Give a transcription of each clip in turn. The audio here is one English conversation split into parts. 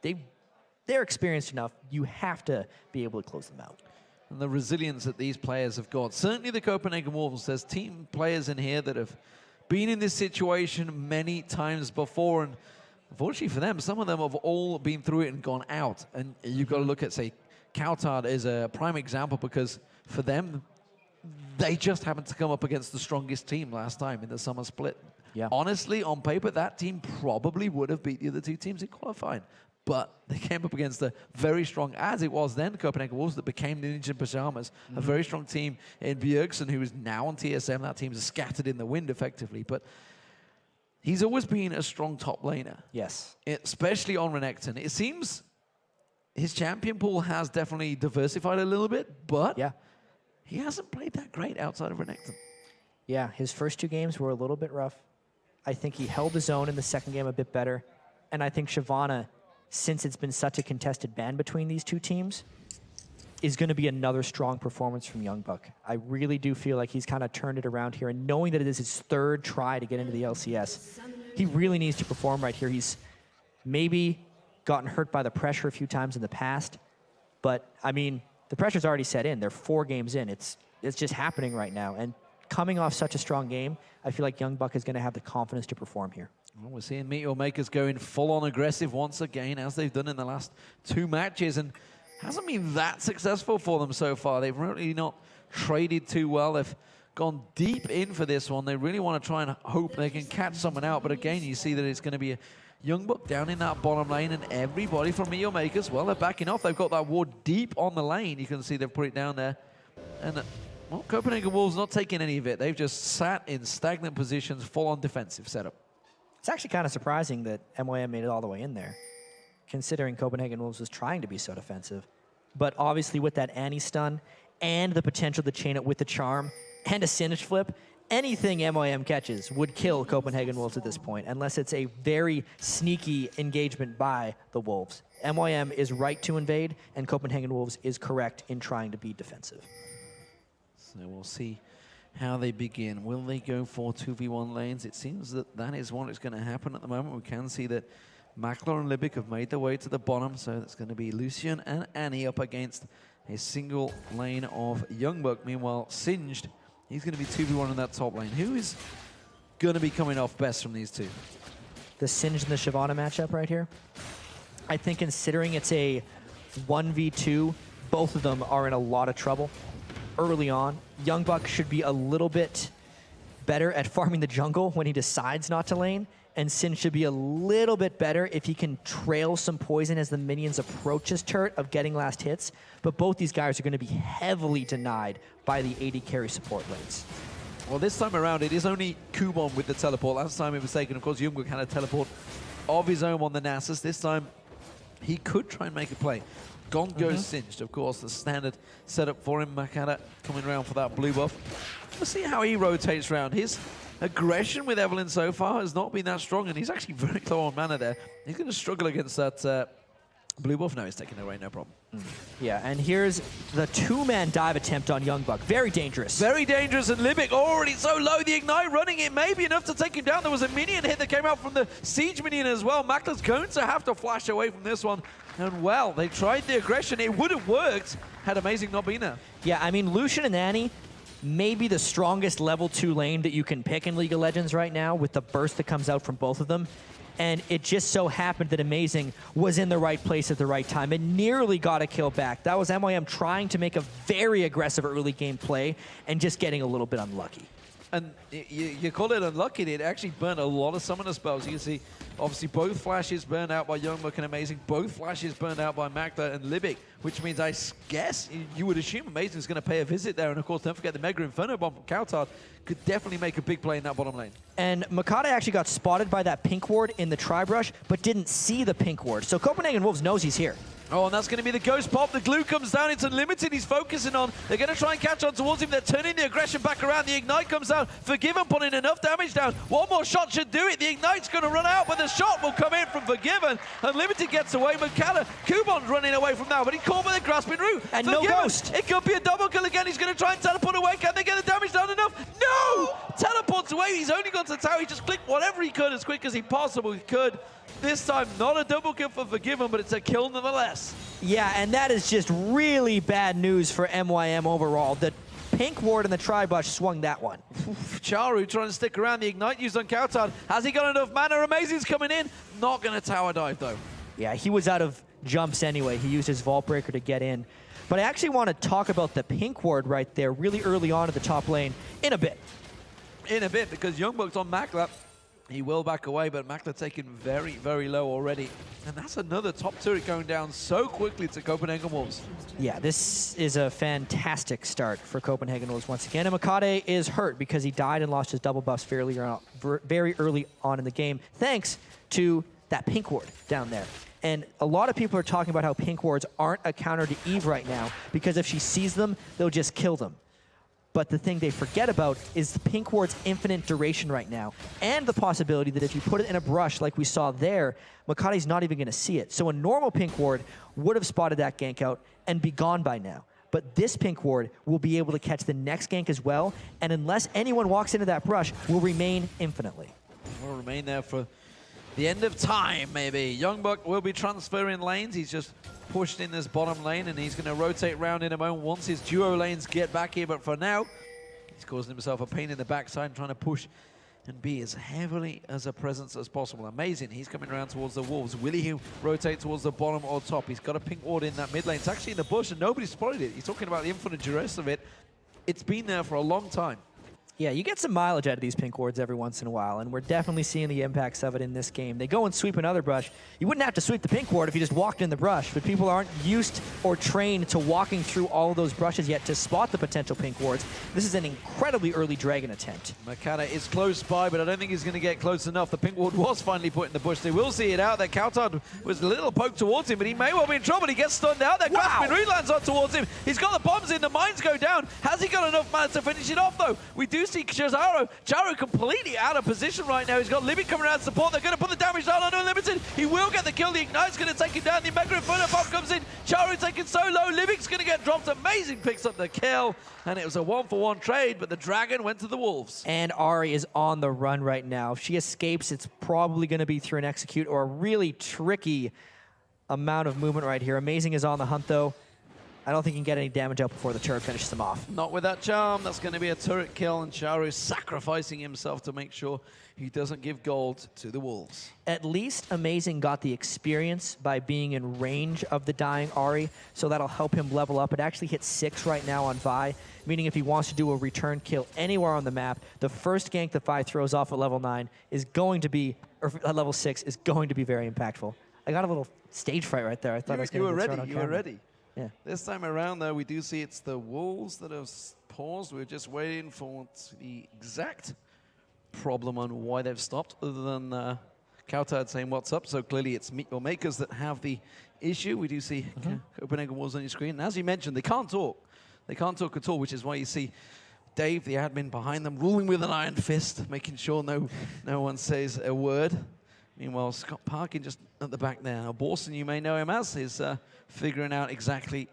they're experienced enough. You have to be able to close them out. And the resilience that these players have got. Certainly the Copenhagen Wolves, there's team players in here that have been in this situation many times before, and unfortunately for them, some of them have all been through it and gone out. And you've got to look at, say, Coutard is a prime example, because for them, they just happened to come up against the strongest team last time in the summer split. Yeah. Honestly, on paper, that team probably would have beat the other two teams in qualifying. But they came up against a very strong, as it was then, Copenhagen Wolves, that became the Ninja Pajamas, a very strong team in Bjergsen, who is now on TSM. That team's scattered in the wind, effectively. But he's always been a strong top laner. Yes. Especially on Renekton. It seems his champion pool has definitely diversified a little bit, but yeah, he hasn't played that great outside of Renekton. Yeah, his first 2 games were a little bit rough. I think he held his own in the second game a bit better. And I think Shyvana, since it's been such a contested band between these two teams, is going to be another strong performance from Youngbuck. I really do feel like he's kind of turned it around here, and knowing that it is his 3rd try to get into the LCS, he really needs to perform right here. He's maybe gotten hurt by the pressure a few times in the past, but I mean, the pressure's already set in. They're 4 games in. It's just happening right now, and coming off such a strong game, I feel like Youngbuck is going to have the confidence to perform here. Well, we're seeing Meteor Makers going full-on aggressive once again, as they've done in the last 2 matches, and hasn't been that successful for them so far. They've really not traded too well. They've gone deep in for this one. They really want to try and hope they can catch someone out, but again, you see that it's going to be a Youngbuck down in that bottom lane, and everybody from Meteor Makers, well, they're backing off. They've got that ward deep on the lane. You can see they've put it down there. And well, Copenhagen Wolves not taking any of it. They've just sat in stagnant positions, full-on defensive setup. It's actually kind of surprising that MYM made it all the way in there, considering Copenhagen Wolves was trying to be so defensive. But obviously with that Annie stun and the potential to chain it with the charm and a Singed flip, anything MYM catches would kill Copenhagen Wolves at this point, unless it's a very sneaky engagement by the Wolves. MYM is right to invade, and Copenhagen Wolves is correct in trying to be defensive. So we'll see how they begin. Will they go for 2v1 lanes? It seems that that is what is going to happen at the moment. We can see that Makler and Libic have made their way to the bottom, so that's going to be Lucian and Annie up against a single lane of Youngbuck. Meanwhile, Singed, he's going to be 2v1 in that top lane. Who is going to be coming off best from these two? The Singed and the Shyvana matchup right here. I think considering it's a 1v2, both of them are in a lot of trouble early on. Youngbuck should be a little bit better at farming the jungle when he decides not to lane, and Sin should be a little bit better if he can trail some poison as the minions approach his turret of getting last hits. But both these guys are going to be heavily denied by the AD carry support lanes. Well, this time around, it is only Kubon with the teleport. Last time it was taken, of course, Youngbuck had a teleport of his own on the Nasus. This time, he could try and make a play. Gone goes Singed, of course, the standard setup for him. Makata coming around for that blue buff. We'll see how he rotates around. His aggression with Evelynn so far has not been that strong, and he's actually very low on mana there. He's going to struggle against that blue buff. No, he's taking it away, no problem. Yeah, and here's the 2-man dive attempt on Youngbuck. Very dangerous. Very dangerous, and Libic already so low. The Ignite running it may be enough to take him down. There was a minion hit that came out from the Siege minion as well. Makler's going to have to flash away from this one. And well, they tried the aggression. It would have worked had Amazing not been there. Yeah, I mean, Lucian and Annie may be the strongest level 2 lane that you can pick in League of Legends right now with the burst that comes out from both of them. And it just so happened that Amazing was in the right place at the right time and nearly got a kill back. That was MYM trying to make a very aggressive early game play and just getting a little bit unlucky. And you call it unlucky, it actually burned a lot of summoner spells. You can see, obviously, both flashes burned out by Youngbuck and Amazing, both flashes burned out by Makler and Libic, which means I guess you would assume Amazing is going to pay a visit there. And of course, don't forget the Mega Inferno Bomb from Coutard could definitely make a big play in that bottom lane. And Makata actually got spotted by that pink ward in the Tri-Brush, but didn't see the pink ward. So Copenhagen Wolves knows he's here. Oh, and that's going to be the Ghost Pop. The glue comes down. It's unlimited. He's focusing on. They're going to try and catch on towards him. They're turning the aggression back around. The Ignite comes down. Forgiven putting enough damage down. One more shot should do it. The Ignite's going to run out, but the shot will come in from Forgiven. Unlimited gets away. Makata, Kubon's running away from now, but he's caught by the Grasping Root. And Forgiven, no Ghost. It could be a double kill again. He's going to try and teleport away. Can they get the damage down enough? No! Teleports away. He's only gone to the tower. He just clicked whatever he could as quick as he possibly could. This time, not a double kill for Forgiven, but it's a kill nonetheless. Yeah, and that is just really bad news for MYM overall. The pink ward and the tri-bush swung that one. Charu trying to stick around. The Ignite used on Kautar. Has he got enough mana? Amazing's coming in. Not going to tower dive, though. Yeah, he was out of jumps anyway. He used his Vault Breaker to get in. But I actually want to talk about the pink ward right there really early on at the top lane in a bit. In a bit, because Youngbuck's on Makla. He will back away, but Makla taken very, very low already. And that's another top turret going down so quickly to Copenhagen Wolves. Yeah, this is a fantastic start for Copenhagen Wolves once again. And Makade is hurt because he died and lost his double buffs very early on in the game, thanks to that pink ward down there. And a lot of people are talking about how pink wards aren't a counter to Eve right now, because if she sees them, they'll just kill them. But the thing they forget about is the pink ward's infinite duration right now, and the possibility that if you put it in a brush like we saw there, Makade's not even going to see it. So a normal pink ward would have spotted that gank out and be gone by now. But this pink ward will be able to catch the next gank as well, and unless anyone walks into that brush, will remain infinitely. Will remain there for the end of time, maybe. Youngbuck will be transferring lanes. He's just pushed in this bottom lane, and he's going to rotate around in a moment once his duo lanes get back here. But for now, he's causing himself a pain in the backside, trying to push and be as heavily as a presence as possible. Amazing. He's coming around towards the Wolves. Will he rotate towards the bottom or top? He's got a pink ward in that mid lane. It's actually in the bush, and nobody spotted it. He's talking about the infinite duress of it. It's been there for a long time. Yeah, you get some mileage out of these pink wards every once in a while, and we're definitely seeing the impacts of it in this game. They go and sweep another brush. You wouldn't have to sweep the pink ward if you just walked in the brush, but people aren't used or trained to walking through all of those brushes yet to spot the potential pink wards. This is an incredibly early dragon attempt. Makata is close by, but I don't think he's going to get close enough. The pink ward was finally put in the bush. They will see it out there. Kautar was a little poked towards him, but he may well be in trouble. He gets stunned out there. Wow. Grasping lands on towards him. He's got the bombs in. The mines go down. Has he got enough mana to finish it off, though? We do see Charu completely out of position right now. He's got Libby coming around to support. They're going to put the damage down on Unlimited. He will get the kill. The Ignite's going to take him down. The Mega Inferno bomb comes in. Charu taken so low. Libby's going to get dropped. Amazing picks up the kill. And it was a 1-for-1 trade, but the Dragon went to the Wolves. And Ahri is on the run right now. If she escapes, it's probably going to be through an execute or a really tricky amount of movement right here. Amazing is on the hunt, though. I don't think he can get any damage out before the turret finishes him off. Not with that charm. That's going to be a turret kill, and Charu sacrificing himself to make sure he doesn't give gold to the Wolves. At least Amazing got the experience by being in range of the dying Ahri, so that'll help him level up. It actually hits 6 right now on Vi, meaning if he wants to do a return kill anywhere on the map, the first gank that Vi throws off at level 9 is going to be, or at level 6, is going to be very impactful. I got a little stage fright right there. I thought I was going to get thrown on camera. You were ready. Yeah. This time around, though, we do see it's the Wolves that have paused. We're just waiting for the exact problem on why they've stopped, other than Kautar saying what's up. So clearly it's Meet Your Makers that have the issue. We do see Copenhagen Wolves on your screen. And as you mentioned, they can't talk. They can't talk at all, which is why you see Dave, the admin behind them, ruling with an iron fist, making sure no one says a word. Meanwhile, Scott Parkin just at the back there. Now, Borson, you may know him as, is figuring out exactly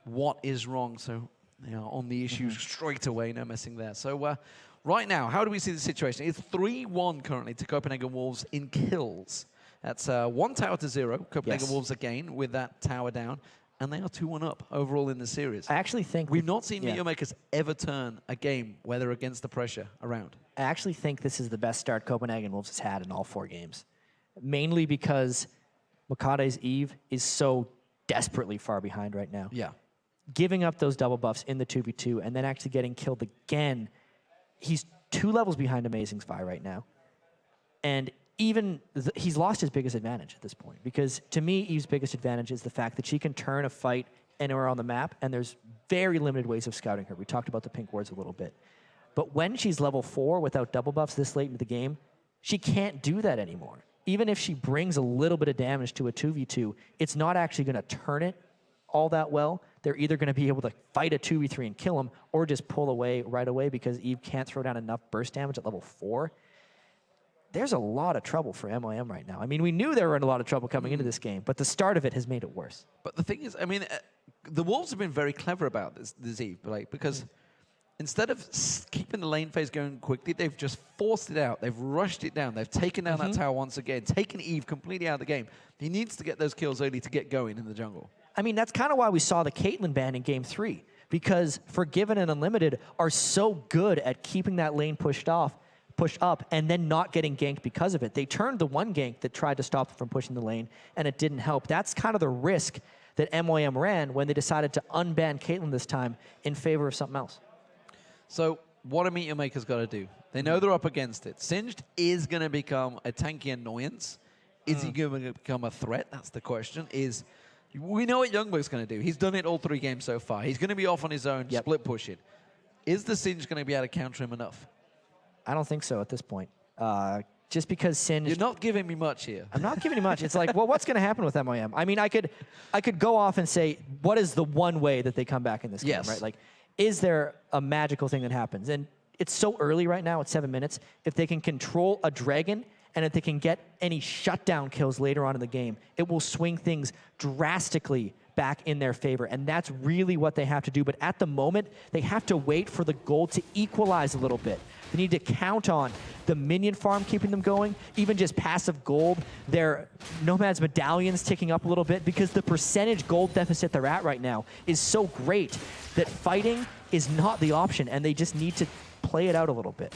what is wrong. So they are on the issue straight away, no messing there. So right now, how do we see the situation? It's 3-1 currently to Copenhagen Wolves in kills. That's 1 tower to 0. Copenhagen Wolves again with that tower down. And they are 2-1 up overall in the series. I actually think... We've not seen Meet Your Makers ever turn a game where they're against the pressure around. I actually think this is the best start Copenhagen Wolves has had in all 4 games. Mainly because Makade's Eve is so desperately far behind right now. Yeah. Giving up those double buffs in the 2v2 and then actually getting killed again. He's 2 levels behind Amazing's Vi right now. And even he's lost his biggest advantage at this point. Because to me, Eve's biggest advantage is the fact that she can turn a fight anywhere on the map, and there's very limited ways of scouting her. We talked about the pink wards a little bit. But when she's level 4 without double buffs this late into the game, she can't do that anymore. Even if she brings a little bit of damage to a 2v2, it's not actually going to turn it all that well. They're either going to be able to fight a 2v3 and kill him, or just pull away right away because Eve can't throw down enough burst damage at level 4. There's a lot of trouble for MYM right now. I mean, we knew they were in a lot of trouble coming into this game, but the start of it has made it worse. But the thing is, I mean, the Wolves have been very clever about this Eve, like, because instead of keeping the lane phase going quickly, they've just forced it out. They've rushed it down. They've taken down that tower once again, taken Eve completely out of the game. He needs to get those kills early to get going in the jungle. I mean, that's kind of why we saw the Caitlyn ban in Game 3, because Forgiven and Unlimited are so good at keeping that lane pushed up, and then not getting ganked because of it. They turned the one gank that tried to stop them from pushing the lane, and it didn't help. That's kind of the risk that MYM ran when they decided to unban Caitlyn this time in favor of something else. So what a Meteor Maker's got to do? They know they're up against it. Singed is going to become a tanky annoyance. Is he going to become a threat? That's the question. We know what Youngberg's going to do. He's done it all 3 games so far. He's going to be off on his own, split push it. Is the Singed going to be able to counter him enough? I don't think so at this point. Just because Singed... You're not giving me much here. I'm not giving you much. It's like, well, what's going to happen with MYM? I mean, I could go off and say, what is the one way that they come back in this game, right? Like, is there a magical thing that happens? And it's so early right now, it's 7 minutes. If they can control a dragon, and if they can get any shutdown kills later on in the game, it will swing things drastically back in their favor. And that's really what they have to do. But at the moment, they have to wait for the gold to equalize a little bit. They need to count on the minion farm keeping them going, even just passive gold, their Nomad's medallions ticking up a little bit, because the percentage gold deficit they're at right now is so great that fighting is not the option, and they just need to play it out a little bit.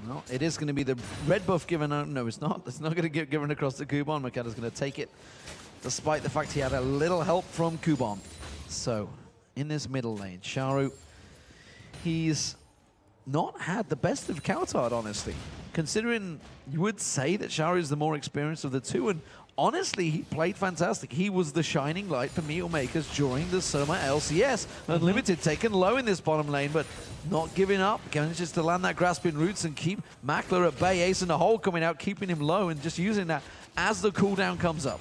Well, it is going to be the red buff given out. No, it's not. It's not going to get given across to Kuban. Makata's going to take it, despite the fact he had a little help from Kuban. So, in this middle lane, Sharu, he's not had the best of Coutard, honestly. Considering you would say that Sharu is the more experienced of the two, and honestly, he played fantastic. He was the shining light for Meteor Makers during the Summer LCS. Unlimited taken low in this bottom lane, but not giving up. Manages to land that grasping roots and keep Mackler at bay. Ace in the hole coming out, keeping him low, and just using that as the cooldown comes up.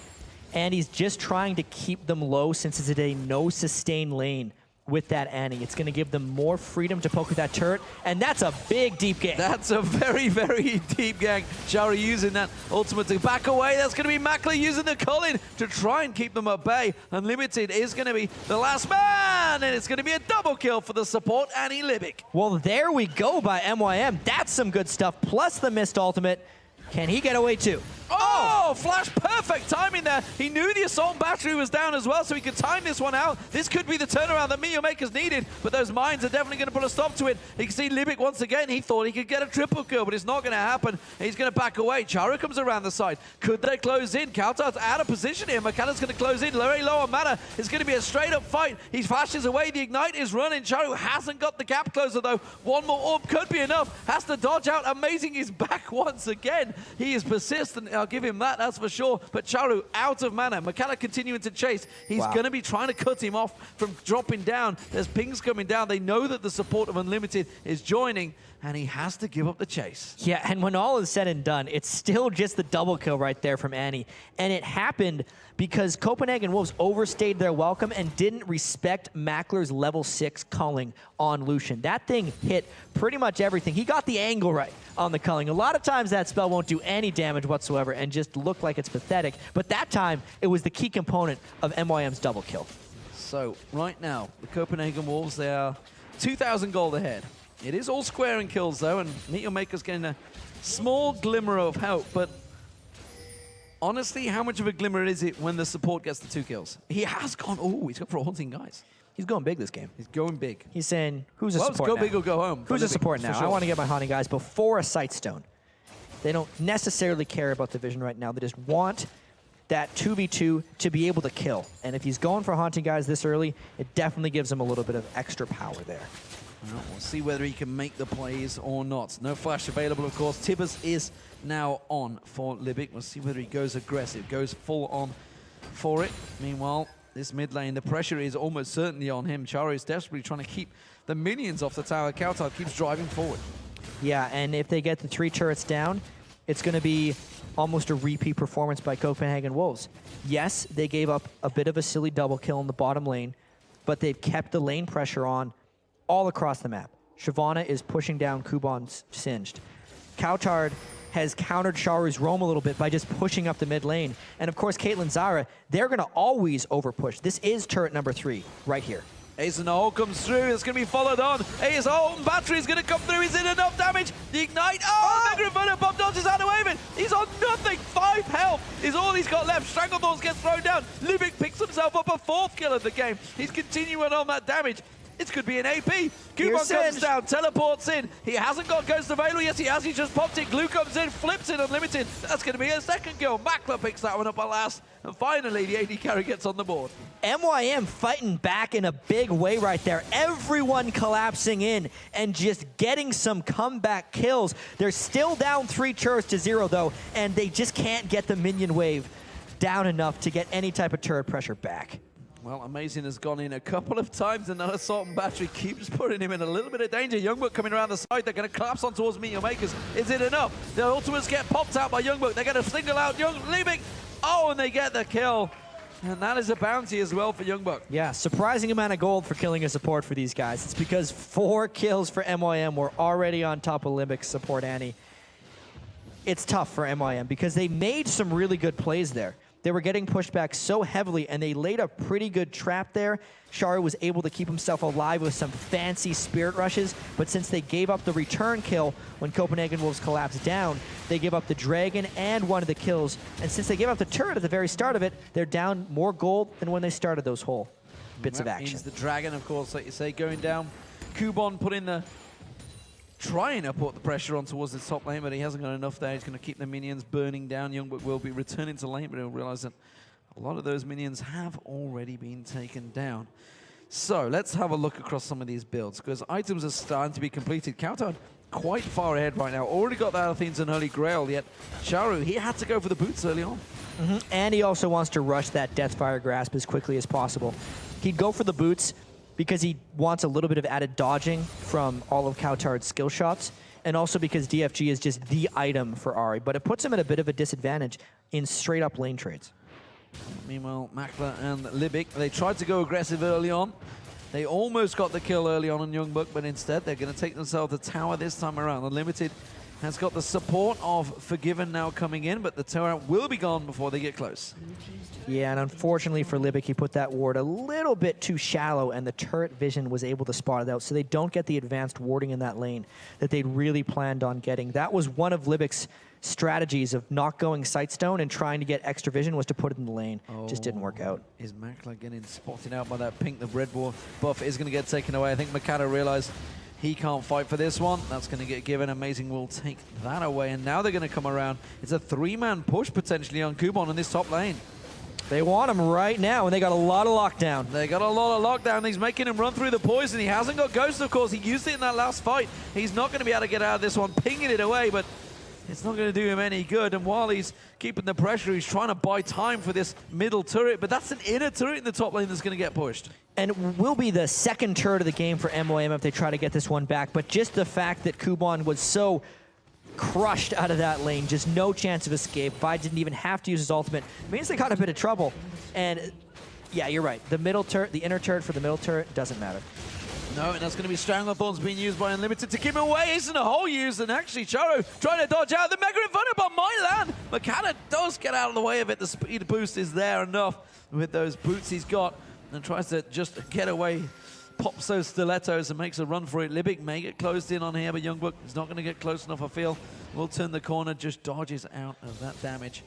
And he's just trying to keep them low since it's a no sustain lane with that Annie. It's going to give them more freedom to poke with that turret, and that's a big deep gank. That's a very, very deep gank. Sharu using that ultimate to back away. That's going to be Mackler using the Culling to try and keep them at bay. Unlimited is going to be the last man, and it's going to be a double kill for the support, Annie Libic. Well, there we go by MYM. That's some good stuff, plus the missed ultimate. Can he get away too? Oh, Flash, perfect timing there. He knew the assault battery was down as well, so he could time this one out. This could be the turnaround that Meteor Makers needed, but those mines are definitely going to put a stop to it. You can see Libic once again. He thought he could get a triple kill, but it's not going to happen. He's going to back away. Chara comes around the side. Could they close in? Coutard's out of position here. Makata's going to close in. Very low on mana. It's going to be a straight-up fight. He flashes away. The Ignite is running. Charu hasn't got the gap closer, though. One more orb could be enough. Has to dodge out. Amazing. He's back once again. He is persistent. I'll give him that. That's for sure. But Charu out of mana. Makata continuing to chase. He's going to be trying to cut him off from dropping down. There's pings coming down. They know that the support of Unlimited is joining, and he has to give up the chase. Yeah, and when all is said and done, it's still just the double kill right there from Annie. And it happened because Copenhagen Wolves overstayed their welcome and didn't respect Mackler's level 6 culling on Lucian. That thing hit pretty much everything. He got the angle right on the culling. A lot of times that spell won't do any damage whatsoever and just look like it's pathetic. But that time, it was the key component of MYM's double kill. So right now, the Copenhagen Wolves, they are 2,000 gold ahead. It is all square in kills, though, and Meteor Maker's getting a small glimmer of hope, but honestly, how much of a glimmer is it when the support gets the 2 kills? He has gone, he's gone for a Haunting Guys. He's going big this game. He's going big. He's saying, who's a support go now? big or go home. Who's a support now? Sure. I want to get my Haunting Guys before a Sightstone. They don't necessarily care about the vision right now. They just want that 2v2 to be able to kill. And if he's going for Haunting Guys this early, it definitely gives him a little bit of extra power there. Well, we'll see whether he can make the plays or not. No flash available, of course. Tibbers is now on for Libic. We'll see whether he goes aggressive, goes full on for it. Meanwhile, this mid lane, the pressure is almost certainly on him. Chara is desperately trying to keep the minions off the tower. Coutard keeps driving forward. Yeah, and if they get the 3 turrets down, it's going to be almost a repeat performance by Copenhagen Wolves. Yes, they gave up a bit of a silly double kill in the bottom lane, but they've kept the lane pressure on all across the map. Shyvana is pushing down Kuban's Singed. Coutard has countered Sharu's roam a little bit by just pushing up the mid lane. And of course, Caitlyn Zara, they're going to always overpush. This is turret number 3 right here. Ace in the hole comes through. It's going to be followed on. Ace ult and battery is going to come through. Is it enough damage? The ignite. Oh, Mega Inferno Bomb dodges out of it. He's on nothing. 5 health is all he's got left. Stranglethorns gets thrown down. Libic picks himself up a 4th kill of the game. He's continuing on that damage. It could be an AP. Kubon comes down, teleports in. He hasn't got Ghost available. Yes, he has. He just popped it. Glue comes in, flips it Unlimited. That's going to be a 2nd kill. Makler picks that one up at last. And finally, the AD carry gets on the board. MYM fighting back in a big way right there. Everyone collapsing in and just getting some comeback kills. They're still down 3 turrets to 0, though, and they just can't get the minion wave down enough to get any type of turret pressure back. Well, Amazing has gone in a couple of times, and Assault and Battery keeps putting him in a little bit of danger. Youngbuck coming around the side. They're going to collapse on towards Meteor Makers. Is it enough? The ultimates get popped out by Youngbuck. They're going to single out Libic. Oh, and they get the kill. And that is a bounty as well for Youngbuck. Yeah, surprising amount of gold for killing a support for these guys. It's because 4 kills for MYM were already on top of Libic's support Annie. It's tough for MYM because they made some really good plays there. They were getting pushed back so heavily, and they laid a pretty good trap there. Sharu was able to keep himself alive with some fancy spirit rushes, but since they gave up the return kill when Copenhagen Wolves collapsed down, they gave up the dragon and one of the kills. And since they gave up the turret at the very start of it, they're down more gold than when they started those whole bits of action. Means the dragon, of course, like you say, going down. Kubon put in the... trying to put the pressure on towards the top lane, but he hasn't got enough there. He's going to keep the minions burning down. Youngbuck will be returning to lane, but he'll realize that a lot of those minions have already been taken down. So let's have a look across some of these builds, because items are starting to be completed. Kauta quite far ahead right now. Already got the Athens and Holy Grail, yet Sharu, he had to go for the boots early on. And he also wants to rush that Deathfire Grasp as quickly as possible. He'd go for the boots because he wants a little bit of added dodging from all of Kautar's skill shots, and also because DFG is just the item for Ahri, but it puts him at a bit of a disadvantage in straight-up lane trades. Meanwhile, Makler and Libic, they tried to go aggressive early on. They almost got the kill early on Youngbuck, but instead they're going to take themselves the tower this time around. Unlimited has got the support of Forgiven now coming in, but the tower will be gone before they get close. Yeah, and unfortunately for Libic, he put that ward a little bit too shallow, and the turret vision was able to spot it out, so they don't get the advanced warding in that lane that they'd really planned on getting. That was one of Libic's strategies of not going Sightstone and trying to get extra vision, was to put it in the lane. Just didn't work out. Is Makler getting spotted out by that pink? The red buff is going to get taken away. I think Mikado realized he can't fight for this one. That's going to get given. Amazing will take that away, and now they're going to come around. It's a 3-man push potentially on Kubon in this top lane. They want him right now, and they got a lot of lockdown. They got a lot of lockdown. He's making him run through the poison. He hasn't got Ghost, of course. He used it in that last fight. He's not going to be able to get out of this one, pinging it away, but it's not going to do him any good. And while he's keeping the pressure, he's trying to buy time for this middle turret, but that's an inner turret in the top lane that's going to get pushed. And it will be the 2nd turret of the game for MYM if they try to get this one back, but just the fact that Kubon was so crushed out of that lane, just no chance of escape. Vi didn't even have to use his ultimate. Means they got a bit of trouble. And yeah, you're right. The middle turret, the inner turret for the middle turret doesn't matter. No, and that's going to be Stranglethorns being used by Unlimited to keep him away. Isn't a whole use, and actually Charo trying to dodge out. The Mega Inferno Bomb might land. Makana does get out of the way of it. The speed boost is there enough with those boots he's got, and tries to just get away. Pops those stilettos and makes a run for it. Libic may get closed in on here, but Youngbuck is not going to get close enough, I feel. Will turn the corner, just dodges out of that damage.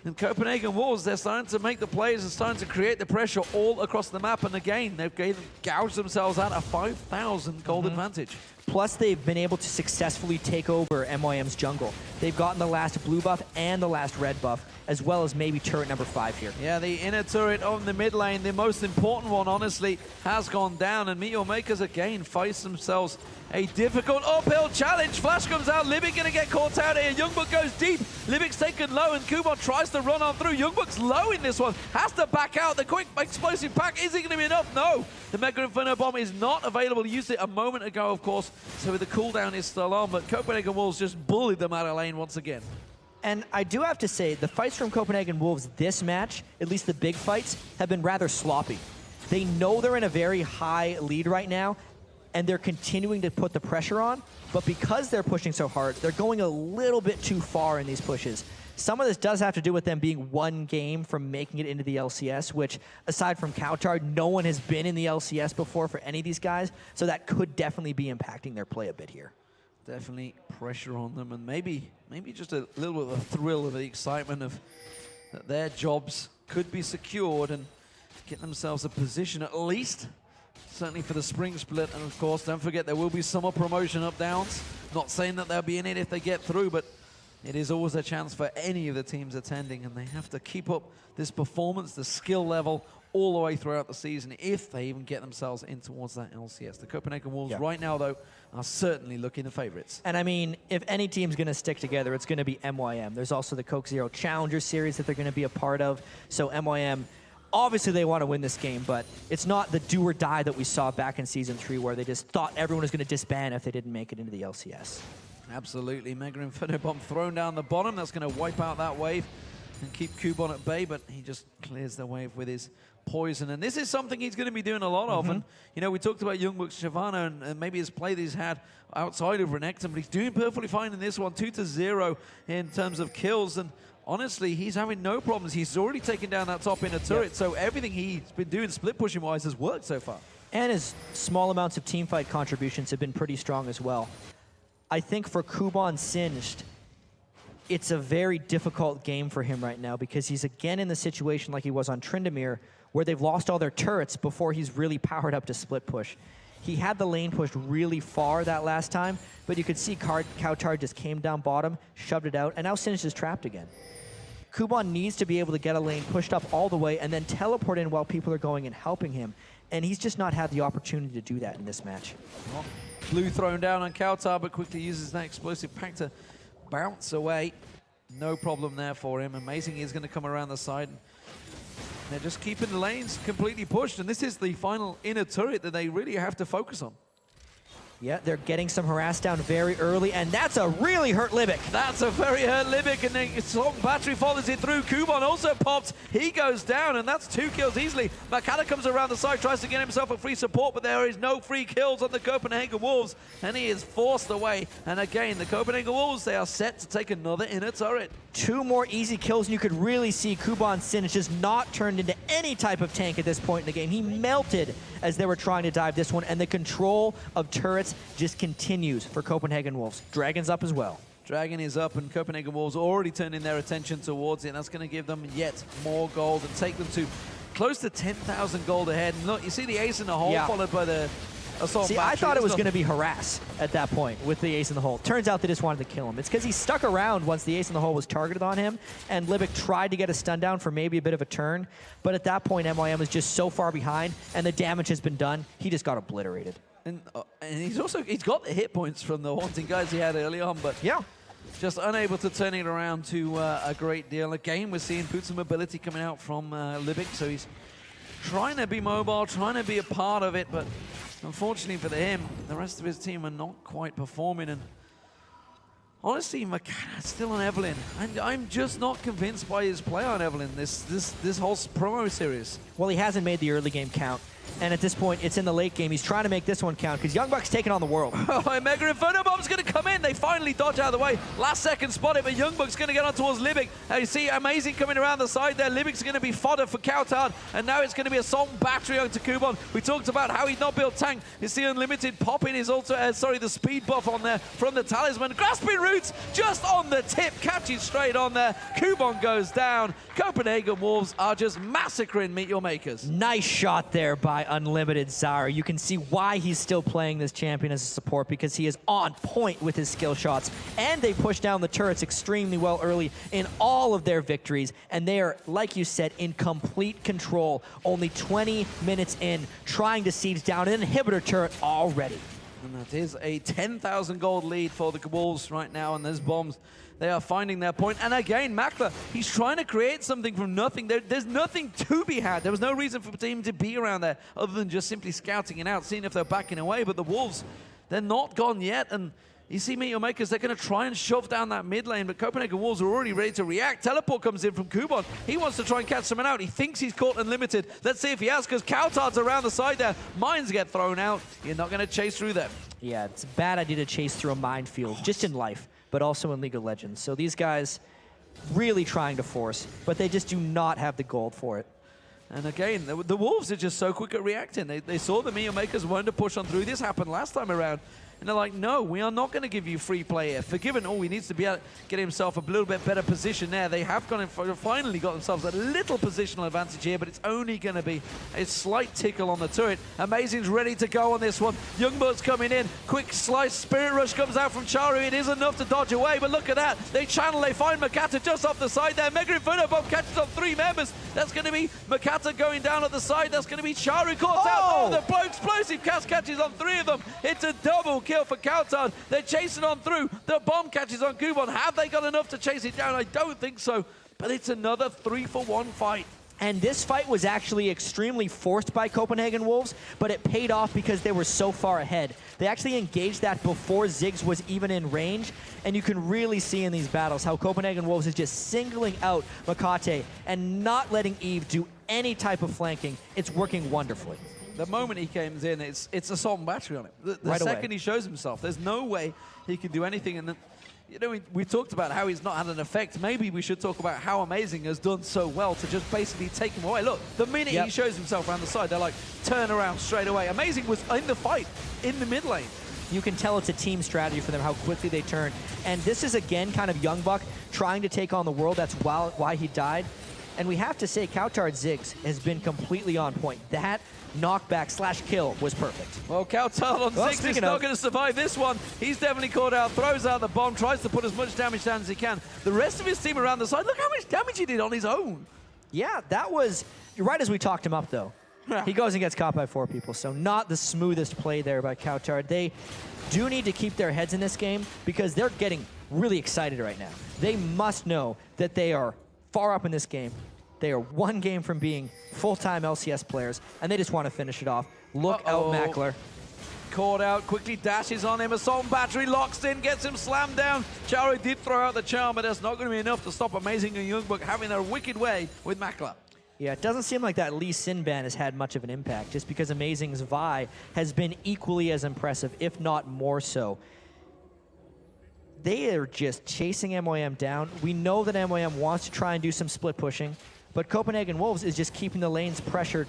And Copenhagen Wolves, they're starting to make the plays and starting to create the pressure all across the map. And again, they've gouged themselves out a 5,000 gold advantage. Plus, they've been able to successfully take over MYM's jungle. They've gotten the last blue buff and the last red buff, as well as maybe turret number 5 here. Yeah, the inner turret on the mid lane, the most important one, honestly, has gone down. And Meteor Makers again face themselves a difficult uphill challenge. Flash comes out, Libic gonna get caught out here. Youngbuck goes deep, Libic's taken low, and Kubon tries to run on through. Youngbuck's low in this one, has to back out. The quick explosive pack, is it gonna be enough? No, the Mega Inferno Bomb is not available. He used it a moment ago, of course, so the cooldown is still on, but Copenhagen Wolves just bullied them out of lane once again. And I do have to say, the fights from Copenhagen Wolves this match, at least the big fights, have been rather sloppy. They know they're in a very high lead right now, and they're continuing to put the pressure on, but because they're pushing so hard, they're going a little bit too far in these pushes. some of this does have to do with them being one game from making it into the LCS, which, aside from Kautar, no one has been in the LCS before for any of these guys, so that could definitely be impacting their play a bit here. Definitely pressure on them, and maybe just a little bit of a thrill of the excitement of that their jobs could be secured and get themselves a position at least, certainly for the Spring Split. And of course, don't forget there will be summer promotion up downs. Not saying that they'll be in it if they get through, but it is always a chance for any of the teams attending, and they have to keep up this performance, the skill level, all the way throughout the season if they even get themselves in towards that LCS. The Copenhagen Wolves right now, though, are certainly looking the favorites. And I mean, if any team's going to stick together, it's going to be MYM. There's also the Coke Zero Challenger Series that they're going to be a part of. So MYM, obviously they want to win this game, but it's not the do or die that we saw back in Season 3 where they just thought everyone was going to disband if they didn't make it into the LCS. Absolutely. Mega Inferno Bomb thrown down the bottom. That's going to wipe out that wave and keep Kubon at bay, but he just clears the wave with his poison. And this is something he's going to be doing a lot of. And, you know, we talked about Youngbuck's Shyvana and maybe his play that he's had outside of Renekton, but he's doing perfectly fine in this one. 2-0 in terms of kills. And honestly, he's having no problems. He's already taken down that top inner turret, so everything he's been doing split pushing wise has worked so far. And his small amounts of teamfight contributions have been pretty strong as well. I think for Kubon Singed, it's a very difficult game for him right now because he's again in the situation like he was on Tryndamere, where they've lost all their turrets before he's really powered up to split push. He had the lane pushed really far that last time, but you could see Kautar just came down bottom, shoved it out, and now Singed is trapped again. Kubon needs to be able to get a lane pushed up all the way and then teleport in while people are going and helping him, and he's just not had the opportunity to do that in this match. Well, blue thrown down on Kautar, but quickly uses that explosive pack to bounce away. No problem there for him. Amazing he's going to come around the side. They're just keeping the lanes completely pushed, and this is the final inner turret that they really have to focus on. Yeah, they're getting some harass down very early, and that's a really hurt Libic. That's a very hurt Libic, and then Song Battery follows it through. Kubon also pops. He goes down, and that's 2 kills easily. Makata comes around the side, tries to get himself a free support, but there is no free kills on the Copenhagen Wolves, and he is forced away. And again, the Copenhagen Wolves, they are set to take another inner turret. 2 more easy kills, and you could really see Kubon Singed just not turned into any type of tank at this point in the game. He melted as they were trying to dive this one, and the control of turrets just continues for Copenhagen Wolves. Dragon's up as well. Dragon is up, and Copenhagen Wolves already turning their attention towards it, and that's going to give them yet more gold and take them to close to 10,000 gold ahead. And look, you see the ace in the hole followed by the assault battery. I thought it was going to be harass at that point with the ace in the hole. Turns out they just wanted to kill him. It's because he stuck around once the ace in the hole was targeted on him, and Libic tried to get a stun down for maybe a bit of a turn, but at that point MYM was just so far behind, and the damage has been done. He just got obliterated. And he's got the hit points from the Haunting guys he had early on, but just unable to turn it around to a great deal. Again, we're seeing boots of mobility coming out from Libic, so he's trying to be mobile, trying to be a part of it, but unfortunately for him, the rest of his team are not quite performing. And honestly, Makata's still on Evelyn. I'm just not convinced by his play on Evelyn this whole promo series. Well, he hasn't made the early game count. And at this point, it's in the late game. He's trying to make this one count because Youngbuck's taking on the world. Oh, Mega Inferno Bomb's going to come in. They finally dodge out of the way. Last second spot it, but Youngbuck's going to get on towards Libic. You see Amazing coming around the side there. Libic's going to be fodder for Kautar, and now it's going to be Assault Battery onto Kubon. We talked about how he'd not built tank. You see Unlimited popping is also, the speed buff on there from the Talisman. Grasping Roots just on the tip, catching straight on there. Kubon goes down. Copenhagen Wolves are just massacring Meet Your Makers. Nice shot there by Unlimited Zara. You can see why he's still playing this champion as a support, because he is on point with his skill shots, and they push down the turrets extremely well early in all of their victories, and they are, like you said, in complete control. Only 20 minutes in, trying to siege down an inhibitor turret already. And that is a 10,000 gold lead for the Wolves right now, and there's bombs. They are finding their point. And again, Makla, he's trying to create something from nothing. There's nothing to be had. There was no reason for the team to be around there other than just simply scouting it out, seeing if they're backing away. But the Wolves, they're not gone yet. And you see Meet Your Makers, they're going to try and shove down that mid lane, but Copenhagen Wolves are already ready to react. Teleport comes in from Kubon. He wants to try and catch someone out. He thinks he's caught Unlimited. Let's see if he has, because Kautar's around the side there. Mines get thrown out. You're not going to chase through them. Yeah, it's a bad idea to chase through a minefield, just in life, but also in League of Legends. So these guys, really trying to force, but they just do not have the gold for it. And again, the Wolves are just so quick at reacting. They saw the MYM makers wanted to push on through. This happened last time around. And they're like, no, we are not going to give you free play here. Forgiven, he needs to be able to get himself a little bit better position there. They have finally got themselves a little positional advantage here, but it's only going to be a slight tickle on the turret. Amazing's ready to go on this one. Youngbuck's coming in. Quick slice. Spirit Rush comes out from Charu. It is enough to dodge away, but look at that. They channel. They find Makata just off the side there. Mega Inferno Bomb catches on 3 members. That's going to be Makata going down at the side. That's going to be Charu caught out. Oh, the explosive cast catches on 3 of them. It's a double kill for Kautan. They're chasing on through. The bomb catches on Kubon. Have they got enough to chase it down? I don't think so. But it's another 3-for-1 fight. And this fight was actually extremely forced by Copenhagen Wolves, but it paid off because they were so far ahead. They actually engaged that before Ziggs was even in range, and you can really see in these battles how Copenhagen Wolves is just singling out Makate and not letting Eve do any type of flanking. It's working wonderfully. The moment he comes in, it's assault and battery on him. The second he shows himself, there's no way he can do anything. And you know, we talked about how he's not had an effect. Maybe we should talk about how Amazing has done so well to just basically take him away. Look, the minute he shows himself around the side, they're like, turn around straight away. Amazing was in the fight, in the mid lane. You can tell it's a team strategy for them, how quickly they turn. And this is, again, kind of Youngbuck trying to take on the world. That's why he died. And we have to say, Kautar's Ziggs has been completely on point. That knockback / kill was perfect. Well, Kautar on Ziggs is not going to survive this one. He's definitely caught out, throws out the bomb, tries to put as much damage down as he can. The rest of his team around the side, look how much damage he did on his own. Yeah, that was right as we talked him up, though. He goes and gets caught by 4 people, so not the smoothest play there by Kautar. They do need to keep their heads in this game because they're getting really excited right now. They must know that they are far up in this game. They are 1 game from being full-time LCS players, and they just want to finish it off. Look out, Mackler. Caught out, quickly dashes on him. Assault battery locks in, gets him slammed down. Charu did throw out the charm, but that's not going to be enough to stop Amazing and Youngbuck having their wicked way with Mackler. Yeah, it doesn't seem like that Lee Sin ban has had much of an impact, just because Amazing's Vi has been equally as impressive, if not more so. They are just chasing MYM down. We know that MYM wants to try and do some split pushing, but Copenhagen Wolves is just keeping the lanes pressured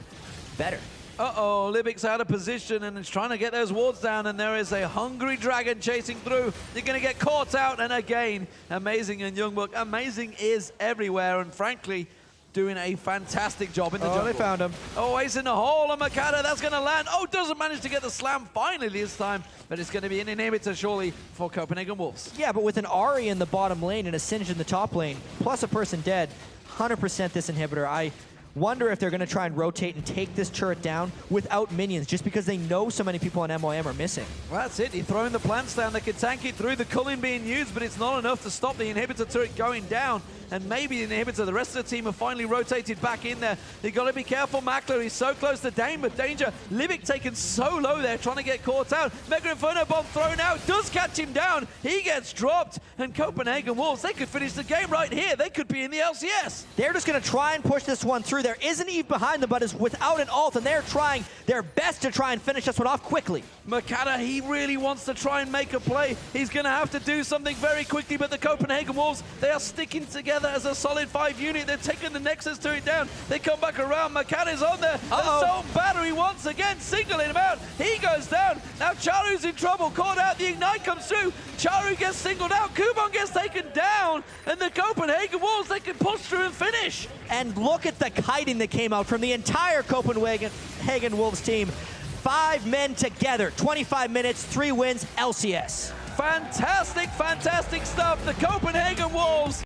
better. Uh-oh, Libic's out of position and is trying to get those wards down, and there is a hungry dragon chasing through. They're going to get caught out, and again, Amazing and Youngbuck. Amazing is everywhere, and frankly, doing a fantastic job in the jungle. They found him. Oh, he's in the hole, and Makata, that's going to land. Oh, doesn't manage to get the slam finally this time, but it's going to be an inhibitor surely for Copenhagen Wolves. Yeah, but with an Ahri in the bottom lane and a Singed in the top lane, plus a person dead, 100% this inhibitor. I wonder if they're going to try and rotate and take this turret down without minions, just because they know so many people on MYM are missing. Well, that's it. You're throwing the plants down. They can tank it through. The culling being used, but it's not enough to stop the inhibitor turret going down. And maybe the inhibitor, the rest of the team have finally rotated back in there. They've got to be careful. Mackler, he's so close to danger. Livic taken so low there, trying to get caught out. Mega Inferno Bomb thrown out, does catch him down. He gets dropped. And Copenhagen Wolves, they could finish the game right here. They could be in the LCS. They're just going to try and push this one through. There is an Eve behind them, but is without an ult, and they're trying their best to try and finish this one off quickly. Makata, he really wants to try and make a play. He's going to have to do something very quickly, but the Copenhagen Wolves, they are sticking together as a solid 5 unit. They're taking the Nexus to it down. They come back around. Makata's on there. Assault battery once again, singling him out. He goes down. Now Charu's in trouble. Caught out. The Ignite comes through. Charu gets singled out. Kubon gets taken down. And the Copenhagen Wolves, they can push through and finish. And look at the kiting that came out from the entire Copenhagen Wolves team. 5 men together, 25 minutes, 3 wins, LCS. Fantastic, fantastic stuff. The Copenhagen Wolves